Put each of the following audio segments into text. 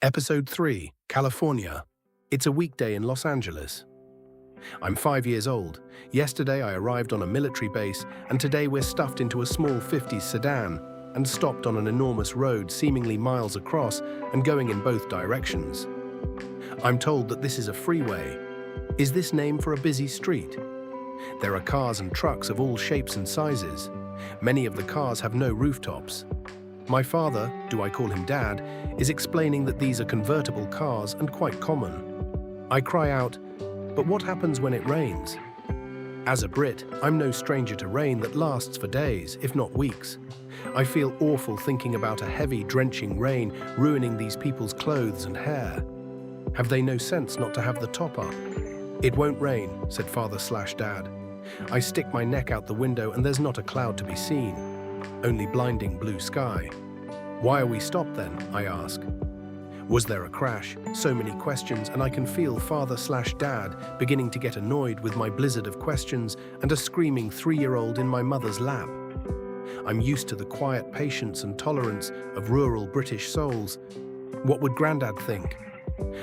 Episode 3, California. It's a weekday in Los Angeles. I'm 5 years old. Yesterday I arrived on a military base, and today we're stuffed into a small 50s sedan and stopped on an enormous road seemingly miles across and going in both directions. I'm told that this is a freeway. Is this name for a busy street? There are cars and trucks of all shapes and sizes. Many of the cars have no rooftops. My father, do I call him Dad, is explaining that these are convertible cars and quite common. I cry out, but what happens when it rains? As a Brit, I'm no stranger to rain that lasts for days, if not weeks. I feel awful thinking about a heavy, drenching rain ruining these people's clothes and hair. Have they no sense not to have the top up? It won't rain, said Father/Dad. I stick my neck out the window and there's not a cloud to be seen. Only blinding blue sky. Why are we stopped then? I ask. Was there a crash? So many questions, and I can feel Father/Dad beginning to get annoyed with my blizzard of questions and a screaming 3-year-old in my mother's lap. I'm used to the quiet patience and tolerance of rural British souls. What would Grandad think?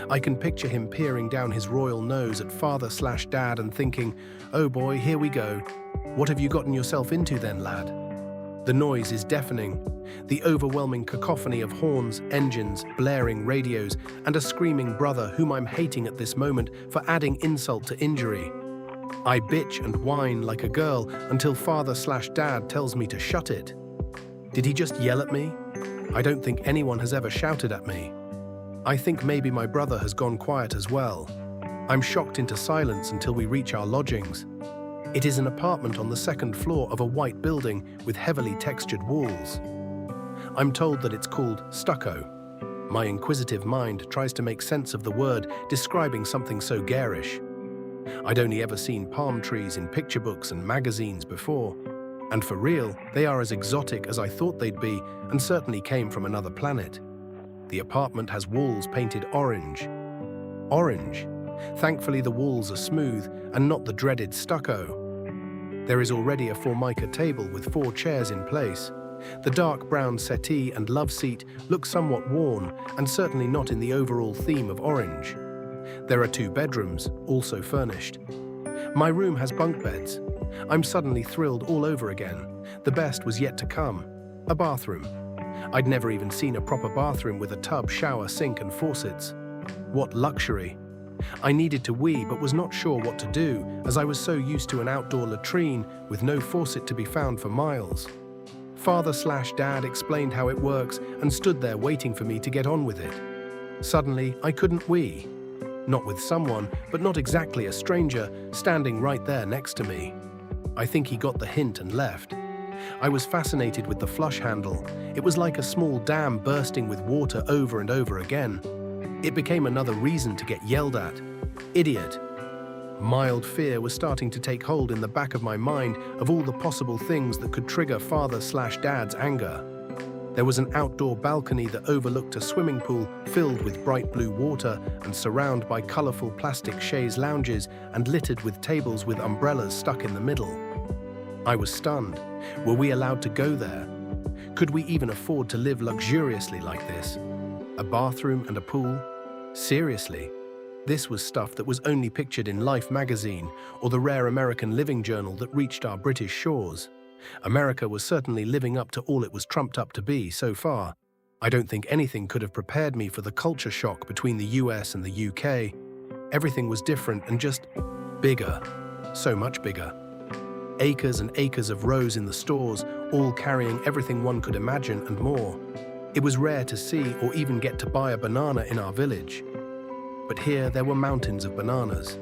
I can picture him peering down his royal nose at Father/Dad and thinking, oh boy, here we go. What have you gotten yourself into then, lad? The noise is deafening. The overwhelming cacophony of horns, engines, blaring radios, and a screaming brother whom I'm hating at this moment for adding insult to injury. I bitch and whine like a girl until Father/Dad tells me to shut it. Did he just yell at me? I don't think anyone has ever shouted at me. I think maybe my brother has gone quiet as well. I'm shocked into silence until we reach our lodgings. It is an apartment on the second floor of a white building with heavily textured walls. I'm told that it's called stucco. My inquisitive mind tries to make sense of the word describing something so garish. I'd only ever seen palm trees in picture books and magazines before, and for real, they are as exotic as I thought they'd be and certainly came from another planet. The apartment has walls painted orange. Orange. Thankfully, the walls are smooth and not the dreaded stucco. There is already a Formica table with 4 chairs in place. The dark brown settee and love seat look somewhat worn and certainly not in the overall theme of orange. There are 2 bedrooms, also furnished. My room has bunk beds. I'm suddenly thrilled all over again. The best was yet to come. A bathroom. I'd never even seen a proper bathroom with a tub, shower, sink and faucets. What luxury. I needed to wee but was not sure what to do as I was so used to an outdoor latrine with no faucet to be found for miles. Father/Dad explained how it works and stood there waiting for me to get on with it. Suddenly, I couldn't wee. Not with someone, but not exactly a stranger, standing right there next to me. I think he got the hint and left. I was fascinated with the flush handle. It was like a small dam bursting with water over and over again. It became another reason to get yelled at. Idiot. Mild fear was starting to take hold in the back of my mind of all the possible things that could trigger Father/Dad's anger. There was an outdoor balcony that overlooked a swimming pool filled with bright blue water and surrounded by colorful plastic chaise lounges and littered with tables with umbrellas stuck in the middle. I was stunned. Were we allowed to go there? Could we even afford to live luxuriously like this? A bathroom and a pool? Seriously? This was stuff that was only pictured in Life magazine or the rare American Living journal that reached our British shores. America was certainly living up to all it was trumped up to be so far. I don't think anything could have prepared me for the culture shock between the US and the UK. Everything was different and just bigger. So much bigger. Acres and acres of rows in the stores, all carrying everything one could imagine and more. It was rare to see or even get to buy a banana in our village. But here there were mountains of bananas.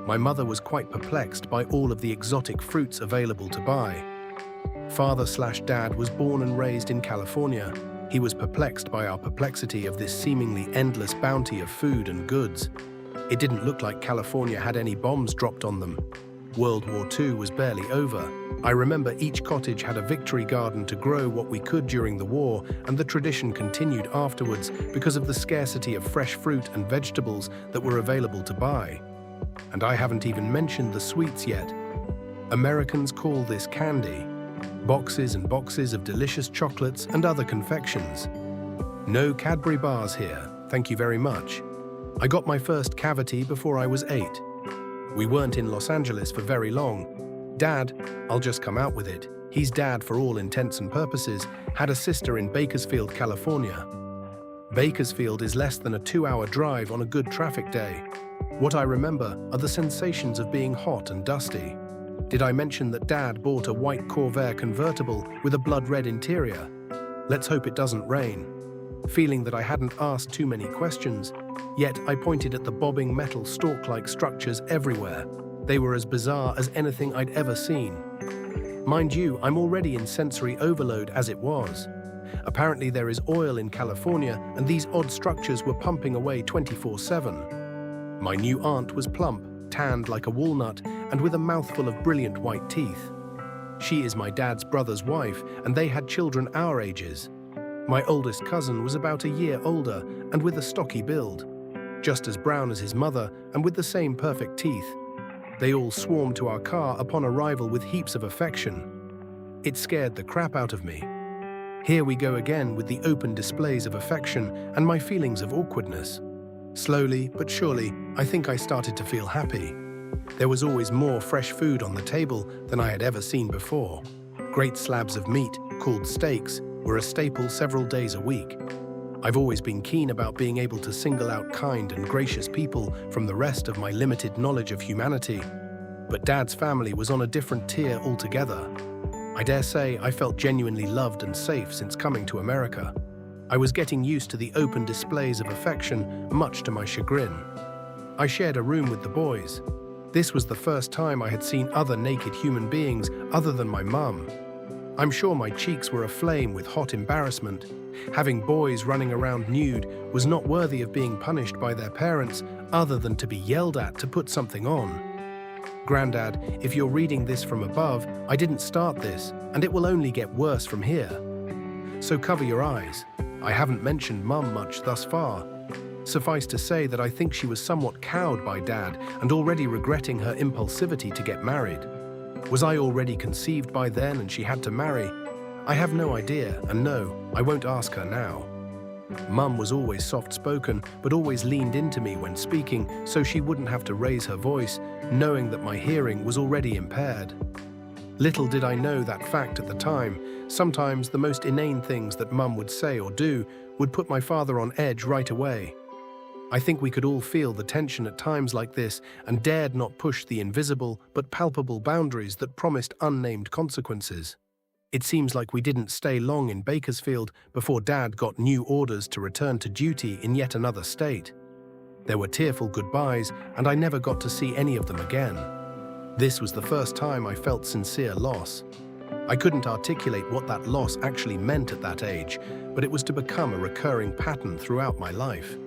My mother was quite perplexed by all of the exotic fruits available to buy. Father/Dad was born and raised in California. He was perplexed by our perplexity of this seemingly endless bounty of food and goods. It didn't look like California had any bombs dropped on them. World War II was barely over. I remember each cottage had a victory garden to grow what we could during the war, and the tradition continued afterwards because of the scarcity of fresh fruit and vegetables that were available to buy. And I haven't even mentioned the sweets yet. Americans call this candy. Boxes and boxes of delicious chocolates and other confections. No Cadbury bars here. thank you very much. I got my first cavity before I was 8. We weren't in Los Angeles for very long. Dad, I'll just come out with it, he's dad for all intents and purposes, had a sister in Bakersfield, California. Bakersfield is less than a 2-hour drive on a good traffic day. What I remember are the sensations of being hot and dusty. Did I mention that Dad bought a white Corvair convertible with a blood-red interior? Let's hope it doesn't rain. Feeling that I hadn't asked too many questions, yet I pointed at the bobbing metal stalk-like structures everywhere. They were as bizarre as anything I'd ever seen. Mind you, I'm already in sensory overload as it was. Apparently there is oil in California, and these odd structures were pumping away 24/7. My new aunt was plump, tanned like a walnut, and with a mouthful of brilliant white teeth. She is my dad's brother's wife, and they had children our ages. My oldest cousin was about a year older and with a stocky build, just as brown as his mother and with the same perfect teeth. They all swarmed to our car upon arrival with heaps of affection. It scared the crap out of me. Here we go again with the open displays of affection and my feelings of awkwardness. Slowly but surely, I think I started to feel happy. There was always more fresh food on the table than I had ever seen before. Great slabs of meat, called steaks, were a staple several days a week. I've always been keen about being able to single out kind and gracious people from the rest of my limited knowledge of humanity. But Dad's family was on a different tier altogether. I dare say I felt genuinely loved and safe since coming to America. I was getting used to the open displays of affection, much to my chagrin. I shared a room with the boys. This was the first time I had seen other naked human beings other than my mum. I'm sure my cheeks were aflame with hot embarrassment. Having boys running around nude was not worthy of being punished by their parents other than to be yelled at to put something on. Grandad, if you're reading this from above, I didn't start this, and it will only get worse from here. So cover your eyes. I haven't mentioned Mum much thus far. Suffice to say that I think she was somewhat cowed by Dad and already regretting her impulsivity to get married. Was I already conceived by then and she had to marry? I have no idea, and no, I won't ask her now. Mum was always soft-spoken, but always leaned into me when speaking so she wouldn't have to raise her voice, knowing that my hearing was already impaired. Little did I know that fact at the time. Sometimes the most inane things that Mum would say or do would put my father on edge right away. I think we could all feel the tension at times like this and dared not push the invisible but palpable boundaries that promised unnamed consequences. It seems like we didn't stay long in Bakersfield before Dad got new orders to return to duty in yet another state. There were tearful goodbyes, and I never got to see any of them again. This was the first time I felt sincere loss. I couldn't articulate what that loss actually meant at that age, but it was to become a recurring pattern throughout my life.